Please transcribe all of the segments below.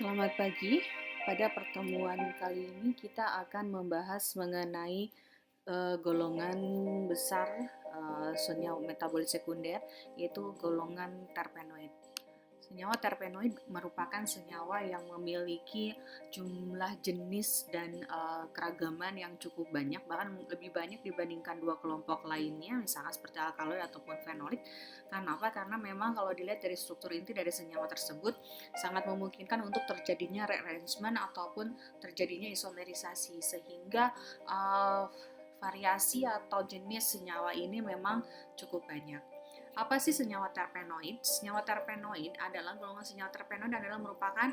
Selamat pagi. Pada pertemuan kali ini kita akan membahas mengenai golongan besar senyawa metabolit sekunder, yaitu golongan terpenoid. Senyawa terpenoid merupakan senyawa yang memiliki jumlah jenis dan keragaman yang cukup banyak, bahkan lebih banyak dibandingkan dua kelompok lainnya, misalnya seperti alkaloid ataupun fenolik. Kenapa? Karena memang kalau dilihat dari struktur inti dari senyawa tersebut sangat memungkinkan untuk terjadinya rearrangement ataupun terjadinya isomerisasi, sehingga uh, variasi atau jenis senyawa ini memang cukup banyak. Apa sih senyawa terpenoid? Senyawa terpenoid adalah golongan senyawa terpenoid adalah merupakan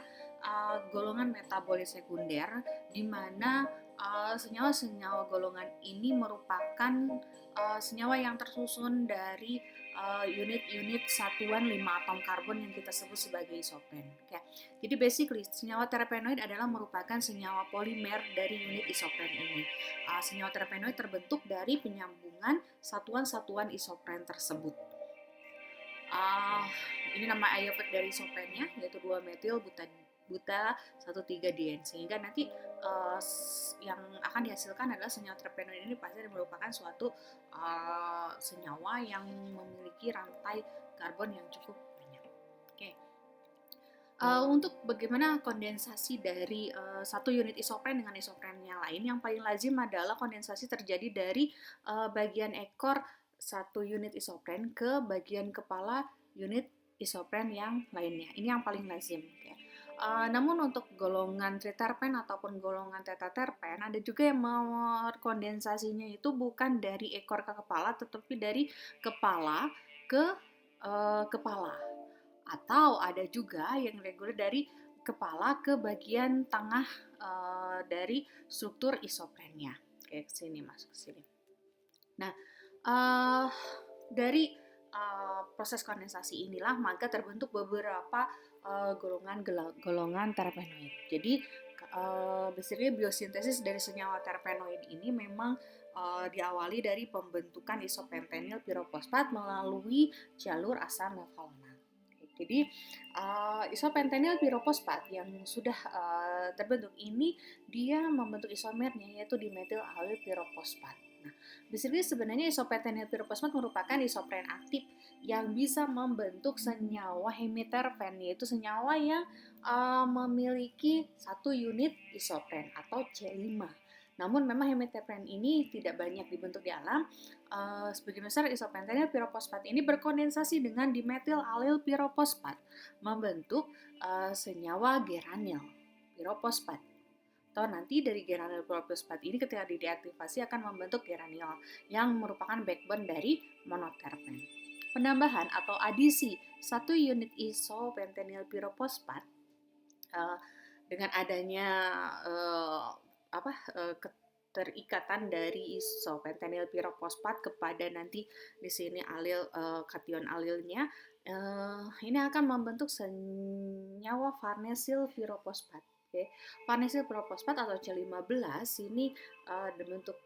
golongan metabolit sekunder, di mana senyawa-senyawa golongan ini merupakan senyawa yang tersusun dari unit-unit satuan 5 atom karbon yang kita sebut sebagai isopen. Okay. Jadi basically senyawa terpenoid adalah merupakan senyawa polimer dari unit isopen ini. Senyawa terpenoid terbentuk dari penyambungan satuan-satuan isopren tersebut. Uh, ini nama iopek dari isopennya, yaitu 2-metil buta 1,3-dien, sehingga nanti yang akan dihasilkan adalah senyawa terpenoid ini pasti merupakan suatu senyawa yang memiliki rantai karbon yang cukup banyak. Oke. Untuk bagaimana kondensasi dari satu unit isopren dengan isopren yang lain, yang paling lazim adalah kondensasi terjadi dari bagian ekor satu unit isopren ke bagian kepala unit isopren yang lainnya. Ini yang paling lazim. Okay. Namun untuk golongan triterpen ataupun golongan tetaterpen, ada juga yang kondensasinya itu bukan dari ekor ke kepala, tetapi dari kepala ke kepala. Atau ada juga yang reguler dari kepala ke bagian tengah dari struktur isoprennya. Kayak sini, masuk ke sini. Nah, dari proses kondensasi inilah maka terbentuk beberapa golongan terpenoid. Jadi basically biosintesis dari senyawa terpenoid ini memang diawali dari pembentukan isopentenyl pirofosfat melalui jalur asam mevalonat. Jadi isopentenyl pirofosfat yang sudah terbentuk ini dia membentuk isomernya, yaitu dimetil alil pirofosfat. Nah, basically sebenarnya isopentenyl pirofosfat merupakan isopren aktif yang bisa membentuk senyawa hemiterpen, yaitu senyawa yang memiliki satu unit isopren atau C5. Namun memang hemiterpen ini tidak banyak dibentuk di alam. Sebagian besar isopentenyl pirofosfat ini berkondensasi dengan dimetil alil pirofosfat membentuk senyawa geranil pirofosfat. Atau nanti dari geranil pirofosfat ini ketika diaktifasi akan membentuk geranil yang merupakan backbone dari monoterpen. Penambahan atau adisi satu unit isopentenyl pirofosfat dengan adanya keterikatan dari isopentenyl pirofosfat kepada nanti di sini alil kation alilnya, ini akan membentuk senyawa farnesil pirofosfat. Okay. Farnesil pirofosfat atau C15 ini dibentuk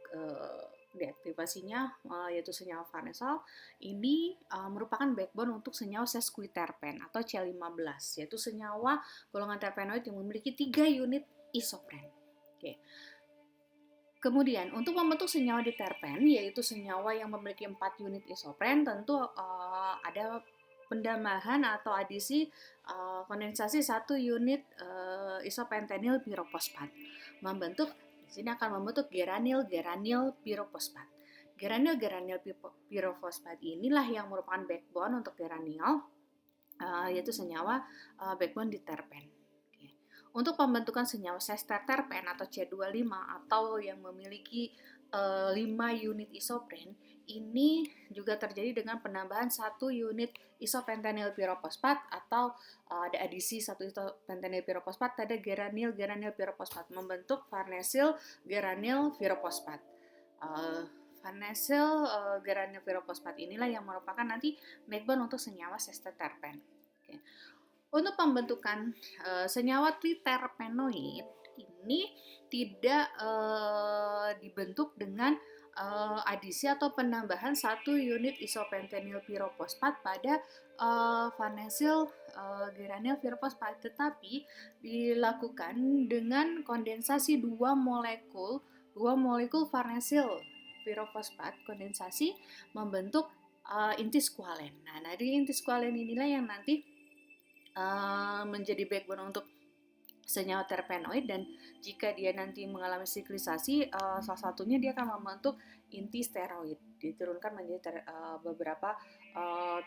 deaktivasinya yaitu senyawa farnesyl ini merupakan backbone untuk senyawa sesquiterpen atau C15, yaitu senyawa golongan terpenoid yang memiliki 3 unit isopren. Oke. Kemudian untuk membentuk senyawa diterpen, yaitu senyawa yang memiliki 4 unit isopren, tentu ada pendambahan atau adisi kondensasi 1 unit isopentenyl pirofosfat membentuk. Di sini akan membentuk geranil pirofosfat. Geranil pirofosfat inilah yang merupakan backbone untuk geranil, yaitu senyawa backbone diterpen. Untuk pembentukan senyawa sesterterpen atau C25 atau yang memiliki 5 unit isopren, ini juga terjadi dengan penambahan 1 unit isopentenyl pirofosfat atau ada adisi 1 isopentenyl pirofosfat pada geranil pirofosfat membentuk farnesil geranil pirofosfat. Farnesil geranil pirofosfat inilah yang merupakan nanti backbone untuk senyawa sesterterpen. Okay. Untuk pembentukan senyawa triterpenoid ini tidak dibentuk dengan adisi atau penambahan 1 unit isopentenyl pyrophosphate pada farnesyl geranyl pyrophosphate, tetapi dilakukan dengan kondensasi 2 molekul farnesyl pyrophosphate kondensasi membentuk inti skualen. Nah, dari inti skualen inilah yang nanti menjadi backbone untuk senyawa terpenoid, dan jika dia nanti mengalami siklisasi, salah satunya dia akan membentuk inti steroid, diturunkan menjadi beberapa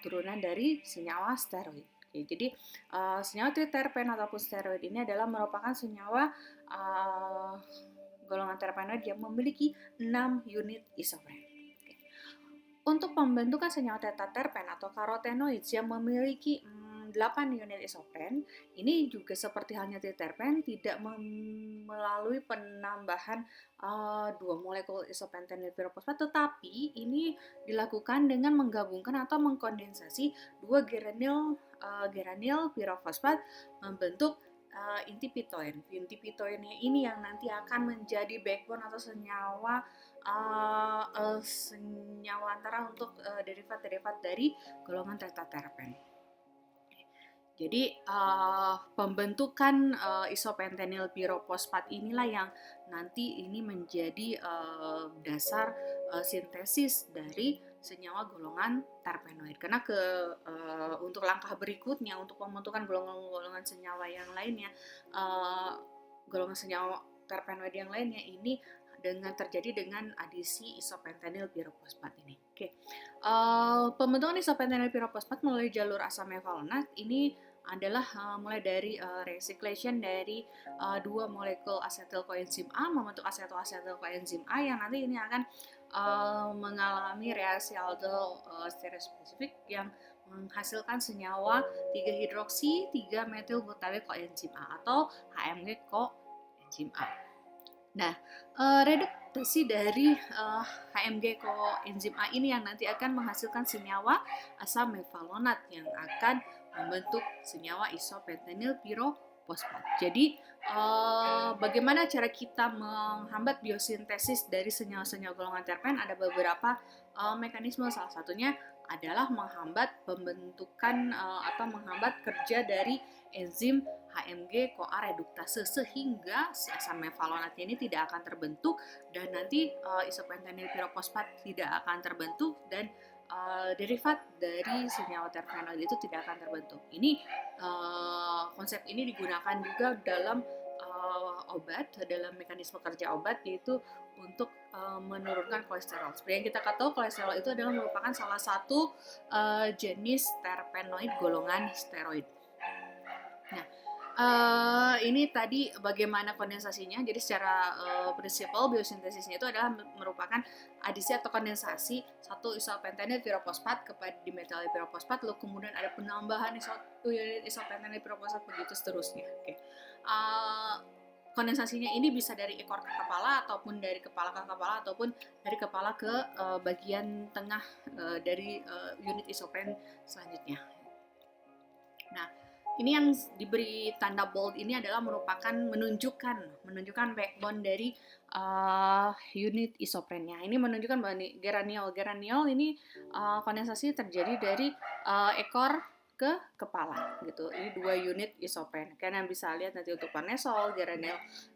turunan dari senyawa steroid. Oke, jadi senyawa triterpen ataupun steroid ini adalah merupakan senyawa golongan terpenoid yang memiliki 6 unit isopren. Untuk pembentukan senyawa tetaterpen atau karotenoids yang memiliki 8 unit isopren, ini juga seperti halnya triterpen tidak melalui penambahan 2 molekul isopentenyl pyrophosphate, tetapi ini dilakukan dengan menggabungkan atau mengkondensasi 2 geranyl pyrophosphate membentuk inti pitoen. Inti pitoennya ini yang nanti akan menjadi backbone atau senyawa antara untuk derivat-derivat dari golongan tetaterpen. Jadi pembentukan isopentenyl pyrophosphate inilah yang nanti ini menjadi dasar sintesis dari senyawa golongan terpenoid. Karena untuk langkah berikutnya untuk pembentukan golongan senyawa yang lainnya, golongan senyawa terpenoid yang lainnya ini terjadi dengan adisi isopentenyl pyrophosphate ini. Oke. Pembentukan isopentenyl pyrophosphate melalui jalur asam mevalonat ini adalah mulai dari recyclation dari 2 molekul asetil koenzim A membentuk asetil koenzim A yang nanti ini akan mengalami reaksi aldol stereospesifik yang menghasilkan senyawa 3-hidroksi 3-metil-butyryl koenzim A atau HMG koenzim A. Nah, reduksi dari HMG koenzim A ini yang nanti akan menghasilkan senyawa asam mevalonat yang akan membentuk senyawa isopentenyl pyrophosphate. Jadi, bagaimana cara kita menghambat biosintesis dari senyawa-senyawa golongan terpen? Ada beberapa mekanisme, salah satunya adalah menghambat pembentukan atau menghambat kerja dari enzim HMG CoA reduktase sehingga si asam mevalonatnya ini tidak akan terbentuk dan nanti isopentenyl pyrophosphate tidak akan terbentuk dan derivat dari senyawa terpenoid itu tidak akan terbentuk. Ini konsep ini digunakan juga dalam obat, dalam mekanisme kerja obat, yaitu untuk menurunkan kolesterol. Seperti yang kita ketahui, kolesterol itu adalah merupakan salah satu jenis terpenoid golongan steroid. Nah, ini tadi bagaimana kondensasinya. Jadi secara prinsipal biosintesisnya itu adalah merupakan adisi atau kondensasi 1 isopentenyl pyrophosphate kepada dimetyl pyrophosphate, lalu kemudian ada penambahan 1 unit isopentenyl pyrophosphate, begitu seterusnya. Oke. Kondensasinya ini bisa dari ekor ke kepala ataupun dari kepala ke kepala ataupun dari kepala ke bagian tengah dari unit isopren selanjutnya. Nah, ini yang diberi tanda bold ini adalah merupakan menunjukkan backbone dari unit isoprennya. Ini menunjukkan bahwa geraniol ini kondensasi terjadi dari ekor ke kepala gitu. Ini 2 unit isopren. Kalian bisa lihat nanti untuk farnesol,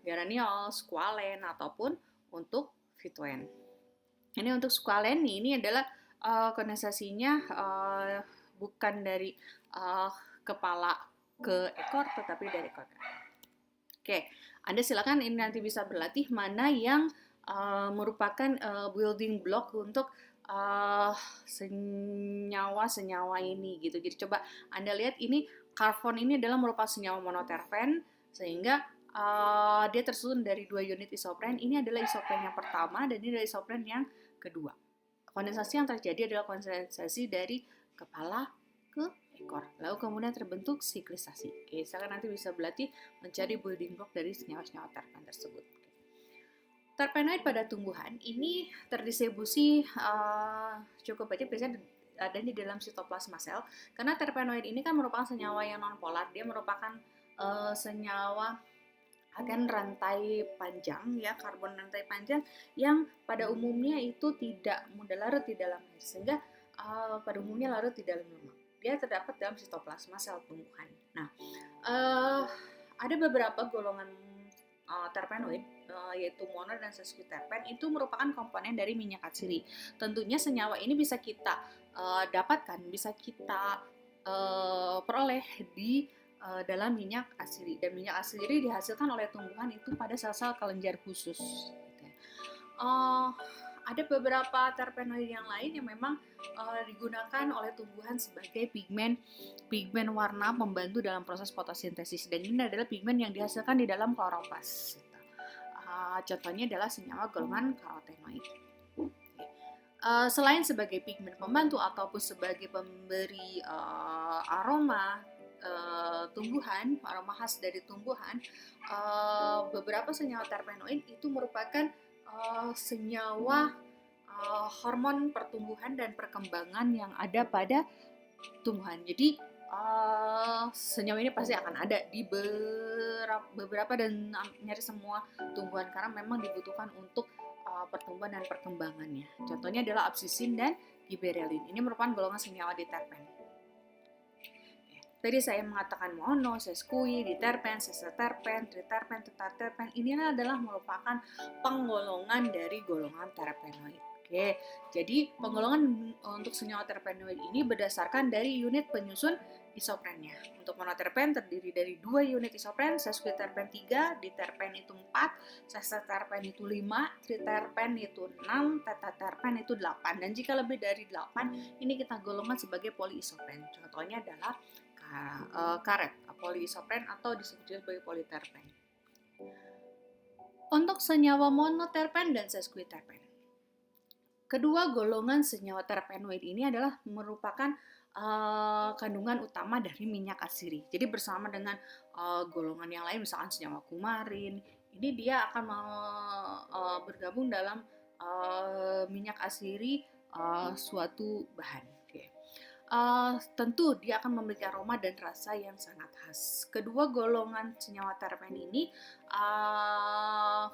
geraniol, squalen ataupun untuk phytoen. Ini untuk squalen ini adalah kondensasinya bukan dari kepala ke ekor, tetapi dari ekor ke. Oke, Anda silakan ini nanti bisa berlatih mana yang merupakan building block untuk senyawa-senyawa ini gitu. Jadi coba Anda lihat ini karbon ini adalah merupakan senyawa monoterpen sehingga dia tersusun dari 2 unit isopren. Ini adalah isopren yang pertama dan ini adalah isopren yang kedua. Kondensasi yang terjadi adalah kondensasi dari kepala ke ekor. Lalu kemudian terbentuk siklisasi. Oke, saya nanti bisa berlatih mencari building block dari senyawa-senyawa terpen tersebut. Terpenoid pada tumbuhan ini terdistribusi cukup banyak, biasanya ada di dalam sitoplasma sel. Karena terpenoid ini kan merupakan senyawa yang nonpolar, dia merupakan senyawa akan rantai panjang ya, karbon rantai panjang yang pada umumnya itu tidak mudah larut di dalam air, sehingga pada umumnya larut di dalam lemak. Dia terdapat dalam sitoplasma sel tumbuhan. Nah, uh, ada beberapa golongan terpenoid, yaitu mono dan sesquiterpen, itu merupakan komponen dari minyak atsiri. Tentunya senyawa ini bisa kita dapatkan, bisa kita peroleh di dalam minyak atsiri, dan minyak atsiri dihasilkan oleh tumbuhan itu pada sel-sel kelenjar khusus. Uh, ada beberapa terpenoid yang lain yang memang digunakan oleh tumbuhan sebagai pigmen warna pembantu dalam proses fotosintesis, dan ini adalah pigmen yang dihasilkan di dalam kloroplas. Contohnya adalah senyawa golongan karotenoid. Selain sebagai pigmen pembantu ataupun sebagai pemberi aroma tumbuhan, aroma khas dari tumbuhan, beberapa senyawa terpenoid itu merupakan senyawa hormon pertumbuhan dan perkembangan yang ada pada tumbuhan. Jadi senyawa ini pasti akan ada di beberapa dan nyaris semua tumbuhan, karena memang dibutuhkan untuk pertumbuhan dan perkembangannya. Contohnya adalah absisin dan giberellin. Ini merupakan golongan senyawa diterpen. Tadi saya mengatakan mono, sesqui, diterpen, seseterpen, triterpen, tetaterpen. Ini adalah merupakan penggolongan dari golongan terpenoid. Oke, jadi penggolongan untuk senyawa terpenoid ini berdasarkan dari unit penyusun isoprennya. Untuk monoterpen terdiri dari 2 unit isopren, sesquiterpen 3, diterpen itu 4, seseterpen itu 5, triterpen itu 6, tetaterpen itu 8. Dan jika lebih dari 8, ini kita golongkan sebagai polyisopren. Contohnya adalah karet, polyisopren atau disebut juga sebagai polyterpen. Untuk senyawa monoterpen dan sesquiterpen, kedua golongan senyawa terpenoid ini adalah merupakan kandungan utama dari minyak atsiri. Jadi bersama dengan golongan yang lain, misalkan senyawa kumarin, ini dia akan bergabung dalam minyak atsiri suatu bahan. Tentu dia akan memiliki aroma dan rasa yang sangat khas. Kedua golongan senyawa terpen ini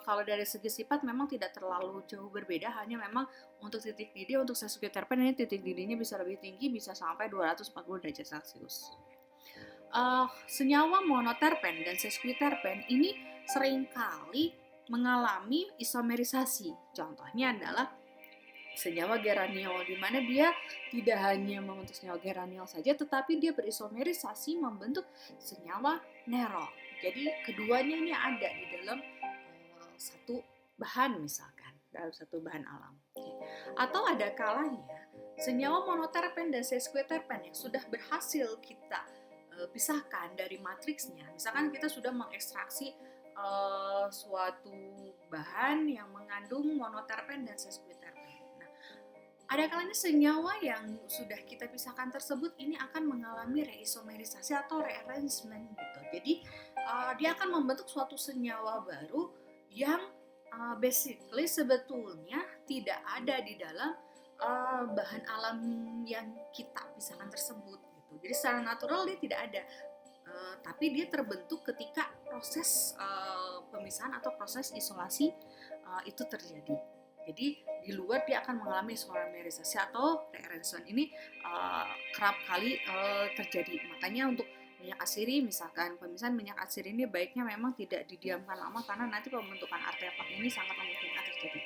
kalau dari segi sifat memang tidak terlalu jauh berbeda, hanya memang untuk titik didih, untuk sesquiterpen ini titik didihnya bisa lebih tinggi, bisa sampai 240 derajat Celcius. Senyawa monoterpen dan sesquiterpen ini seringkali mengalami isomerisasi. Contohnya adalah senyawa geraniol, di mana dia tidak hanya membentuk senyawa geraniol saja, tetapi dia berisomerisasi membentuk senyawa nerol. Jadi keduanya ini ada di dalam satu bahan, misalkan dalam satu bahan alam. Atau ada kalanya senyawa monoterpen dan sesquiterpen yang sudah berhasil kita pisahkan dari matriksnya, misalkan kita sudah mengekstraksi suatu bahan yang mengandung monoterpen dan sesquiterpen. Ada kalanya senyawa yang sudah kita pisahkan tersebut ini akan mengalami reisomerisasi atau rearrangement gitu. Jadi dia akan membentuk suatu senyawa baru yang basically sebetulnya tidak ada di dalam bahan alam yang kita pisahkan tersebut gitu. Jadi secara natural dia tidak ada, tapi dia terbentuk ketika proses pemisahan atau proses isolasi itu terjadi. Jadi di luar dia akan mengalami isomerisasi atau rearrangement. Ini kerap kali terjadi. Makanya untuk minyak atsiri, misalkan pemisahan minyak atsiri ini baiknya memang tidak didiamkan lama, karena nanti pembentukan artefak ini sangat memungkinkan terjadi.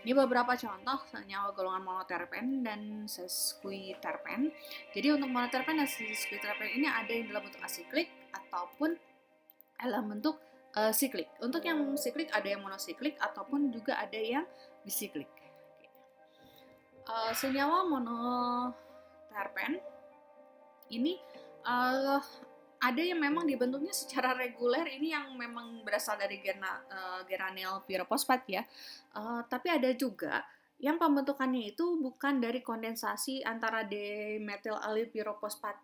Ini beberapa contoh senyawa golongan monoterpen dan sesquiterpen. Jadi untuk monoterpen dan sesquiterpen ini ada yang dalam bentuk asiklik ataupun dalam bentuk siklik. Untuk yang siklik ada yang monosiklik ataupun juga ada yang bisiklik. Senyawa monoterpen ini ada yang memang dibentuknya secara reguler, ini yang memang berasal dari geranyl pyrophosphate ya. Tapi ada juga yang pembentukannya itu bukan dari kondensasi antara dimethyl allyl pyrophosphate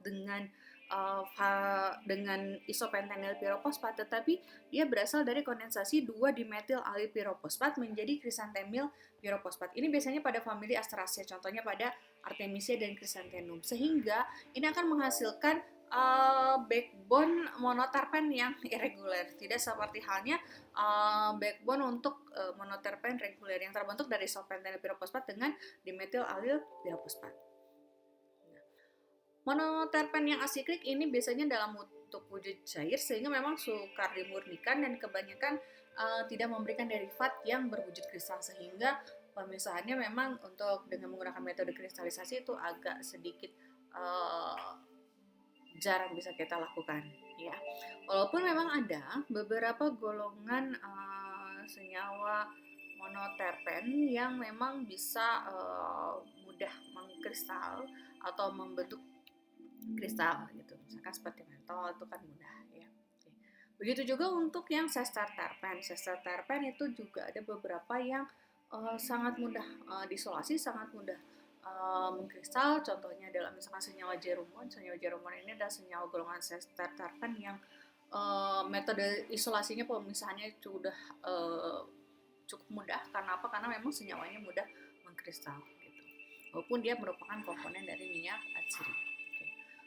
dengan isopentenyl pyrophosphate, tetapi dia berasal dari kondensasi 2 dimethyl allyl pyrophosphate menjadi krisantemyl pyrophosphate. Ini biasanya pada famili Asteraceae, contohnya pada Artemisia dan Chrysanthemum, sehingga ini akan menghasilkan backbone monoterpen yang irregular, tidak seperti halnya backbone untuk monoterpen reguler yang terbentuk dari isopentanil pirofosfat dengan dimetil alil pirofosfat. Monoterpen yang asiklik ini biasanya dalam bentuk wujud cair sehingga memang sukar dimurnikan dan kebanyakan tidak memberikan derivat yang berwujud kristal, sehingga pemisahannya memang untuk dengan menggunakan metode kristalisasi itu agak sedikit jarang bisa kita lakukan ya. Walaupun memang ada beberapa golongan senyawa monoterpen yang memang bisa mudah mengkristal atau membentuk kristal gitu, misalkan seperti mentol itu kan mudah ya. Oke. Begitu juga untuk yang sesterterpen. Sesterterpen itu juga ada beberapa yang sangat mudah diisolasi, sangat mudah mengkristal. Contohnya adalah misalkan senyawa jerumon. Senyawa jerumon ini adalah senyawa golongan sesterterpen yang metode isolasinya, pemisahannya sudah cukup mudah. Karena apa? Karena memang senyawanya mudah mengkristal gitu. Walaupun dia merupakan komponen dari minyak atsiri.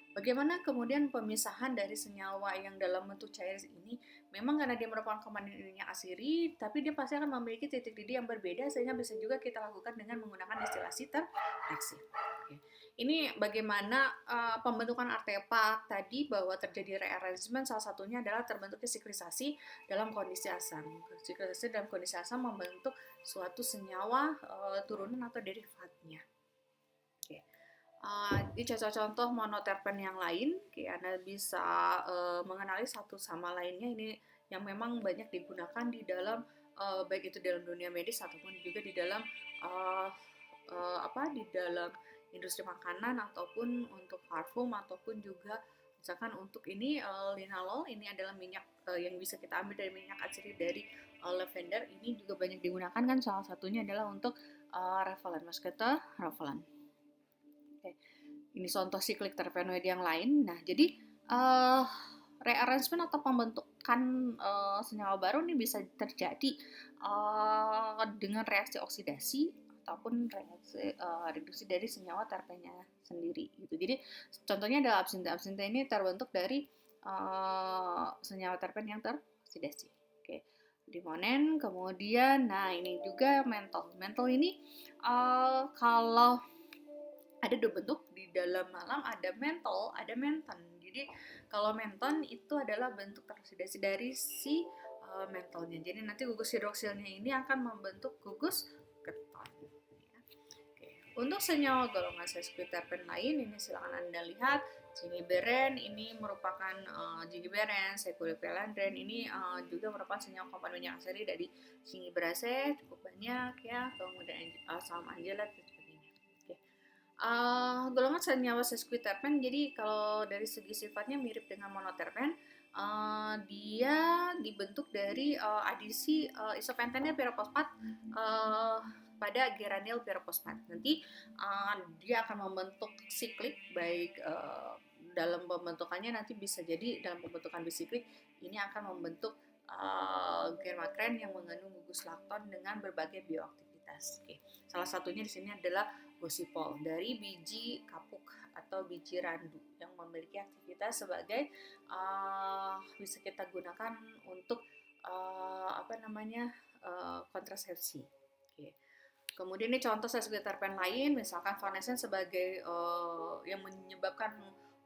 Bagaimana kemudian pemisahan dari senyawa yang dalam bentuk cair ini? Memang karena dia merupakan komponen minyak asiri, tapi dia pasti akan memiliki titik didih yang berbeda, sehingga bisa juga kita lakukan dengan menggunakan destilasi terreaksi. Ini bagaimana pembentukan artepak tadi, bahwa terjadi rearrangement, salah satunya adalah terbentuknya siklisasi dalam kondisi asam. Siklisasi dalam kondisi asam membentuk suatu senyawa turunan atau derivatnya. Ini contoh-contoh monoterpen yang lain, Anda bisa mengenali satu sama lainnya. Ini yang memang banyak digunakan di dalam baik itu dalam dunia medis ataupun juga di dalam di dalam industri makanan ataupun untuk parfum ataupun juga misalkan untuk ini linalol. Ini adalah minyak yang bisa kita ambil dari minyak atsiri dari lavender. Ini juga banyak digunakan kan, salah satunya adalah untuk Revlon, Muscatel Revlon. Ini contoh siklik terpenoid yang lain. Nah, jadi rearrangement atau pembentukan senyawa baru ini bisa terjadi dengan reaksi oksidasi ataupun reaksi reduksi dari senyawa terpennya sendiri gitu. Jadi contohnya adalah absinthe. Absinthe ini terbentuk dari senyawa terpen yang teroksidasi. Oke. Limonen, kemudian nah ini juga mentol. Mentol ini kalau ada dua bentuk, di dalam malam ada mentol, ada menton. Jadi kalau menton itu adalah bentuk teroksidasi dari si mentolnya. Jadi nanti gugus hidroksilnya ini akan membentuk gugus keton. Ya. Oke. Untuk senyawa golongan sesquiterpen lain, ini silakan Anda lihat. Gingiberin ini merupakan gingiberin, sequilipelandrin ini juga merupakan senyawa komponen minyak asiri dari gingiberase, cukup banyak ya. Kemudian salam angelat. Golongan senyawa sesquiterpen, jadi kalau dari segi sifatnya mirip dengan monoterpen, dia dibentuk dari adisi isopentanil pirofosfat pada geranil pirofosfat. Nanti dia akan membentuk siklik, baik dalam pembentukannya nanti bisa jadi dalam pembentukan bisiklik ini akan membentuk germatren yang mengandung gugus lakton dengan berbagai bioaktivitas. Oke. Salah satunya di sini adalah gosipol dari biji kapuk atau biji randu yang memiliki aktivitas sebagai bisa kita gunakan untuk kontrasepsi. Oke. Kemudian ini contoh sesquiterpen lain, misalkan farnesen sebagai yang menyebabkan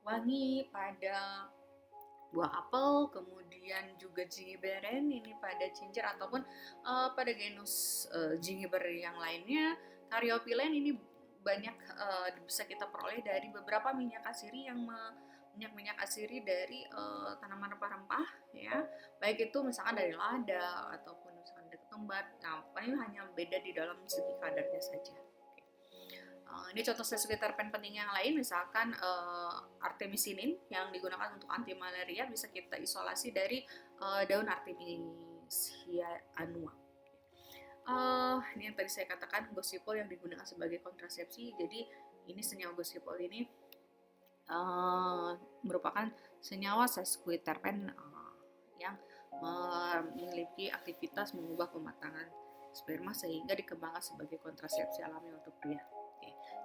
wangi pada buah apel, kemudian juga gingiberin ini pada ginger ataupun pada genus gingiber yang lainnya. Caryophyllene ini banyak bisa kita peroleh dari beberapa minyak asiri yang minyak asiri dari tanaman rempah-rempah ya, baik itu misalkan dari lada ataupun misalkan dari ketumbar. Nah, paling hanya beda di dalam segi kadarnya saja. Ini contoh sesquiterpen penting yang lain, misalkan artemisinin yang digunakan untuk anti malaria bisa kita isolasi dari daun Artemisia annua. Ini yang tadi saya katakan gosipol yang digunakan sebagai kontrasepsi. Jadi ini senyawa gosipol ini merupakan senyawa sesquiterpen yang memiliki aktivitas mengubah pematangan sperma sehingga dikembangkan sebagai kontrasepsi alami untuk pria.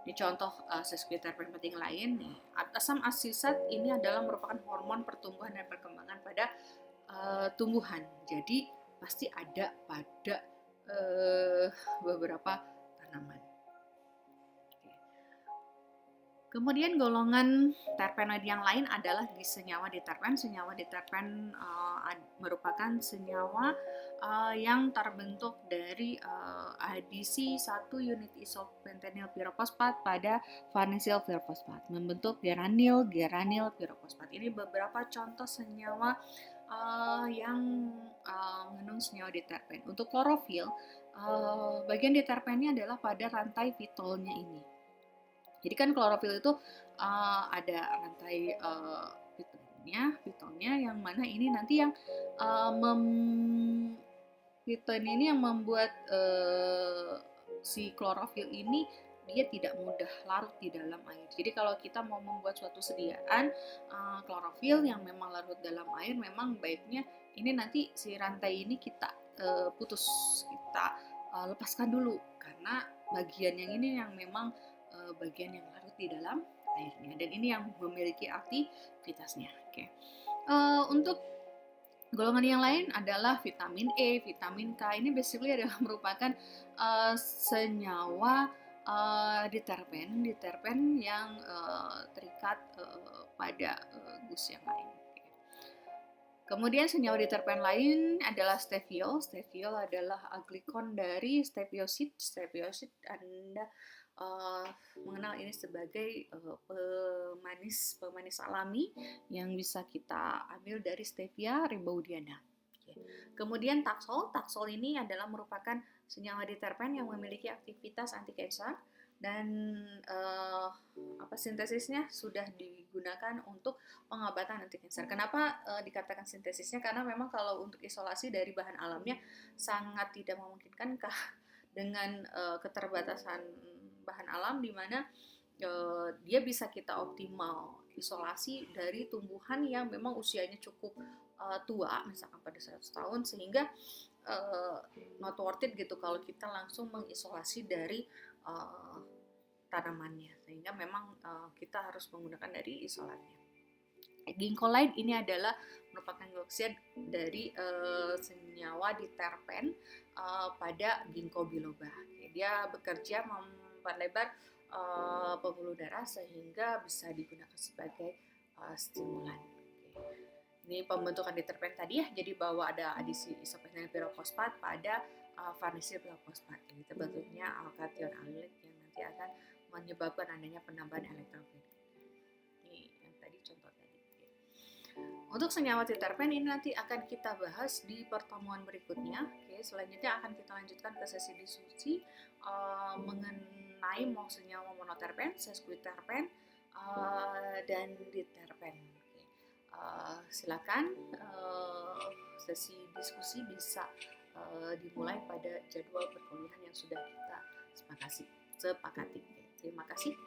Ini contoh sesquiterpen penting lain nih. Asam asisat ini adalah merupakan hormon pertumbuhan dan perkembangan pada tumbuhan. Jadi pasti ada pada beberapa tanaman. Kemudian golongan terpenoid yang lain adalah di senyawa diterpen. Senyawa diterpen merupakan senyawa yang terbentuk dari adisi 1 unit isopentenyl pirofosfat pada farnesyl pirofosfat membentuk geranil pirofosfat. Ini beberapa contoh senyawa yang mengandung senyawa diterpen. Untuk klorofil, bagian diterpennya adalah pada rantai fitolnya ini. Jadi kan klorofil itu ada rantai fitolnya yang mana ini nanti yang fiton ini yang membuat si klorofil ini dia tidak mudah larut di dalam air. Jadi kalau kita mau membuat suatu sediaan klorofil yang memang larut dalam air, memang baiknya ini nanti si rantai ini kita putus, kita lepaskan dulu, karena bagian yang ini yang memang bagian yang larut di dalam airnya, dan ini yang memiliki aktivitasnya. Oke. Untuk golongan yang lain adalah vitamin E, vitamin K. Ini basically adalah merupakan senyawa diterpen yang terikat pada gus yang lain. Kemudian senyawa diterpen lain adalah steviol. Steviol adalah glikon dari steviosid. Steviosid Anda mengenal ini sebagai pemanis alami yang bisa kita ambil dari stevia rebaudiana. Kemudian taksol. Taksol ini adalah merupakan senyawa diterpen yang memiliki aktivitas anti kanker, dan sintesisnya sudah digunakan untuk pengobatan anti kanker. Kenapa dikatakan sintesisnya? Karena memang kalau untuk isolasi dari bahan alamnya sangat tidak memungkinkan dengan keterbatasan bahan alam, di mana dia bisa kita optimal isolasi dari tumbuhan yang memang usianya cukup tua, misalkan pada 100 tahun, sehingga not worth it gitu kalau kita langsung mengisolasi dari tanamannya, sehingga memang kita harus menggunakan dari isolatnya. Ginkgolide ini adalah merupakan glukosid dari senyawa diterpen pada ginkgo biloba. Dia bekerja memperlebar pembuluh darah sehingga bisa digunakan sebagai stimulan. Ini pembentukan diterpen tadi ya, jadi bahwa ada adisi isopentenyl pirofosfat pada farnesyl pirofosfat. Ini terbentuknya kation alilik yang nanti akan menyebabkan adanya penambahan elektrofil. Ini yang tadi contoh tadi. Untuk senyawa diterpen ini nanti akan kita bahas di pertemuan berikutnya. Oke, selanjutnya akan kita lanjutkan ke sesi diskusi mengenai senyawa monoterpen, sesquiterpen, dan diterpen. Silakan sesi diskusi bisa dimulai pada jadwal perkuliahan yang sudah kita sepakati. Terima kasih.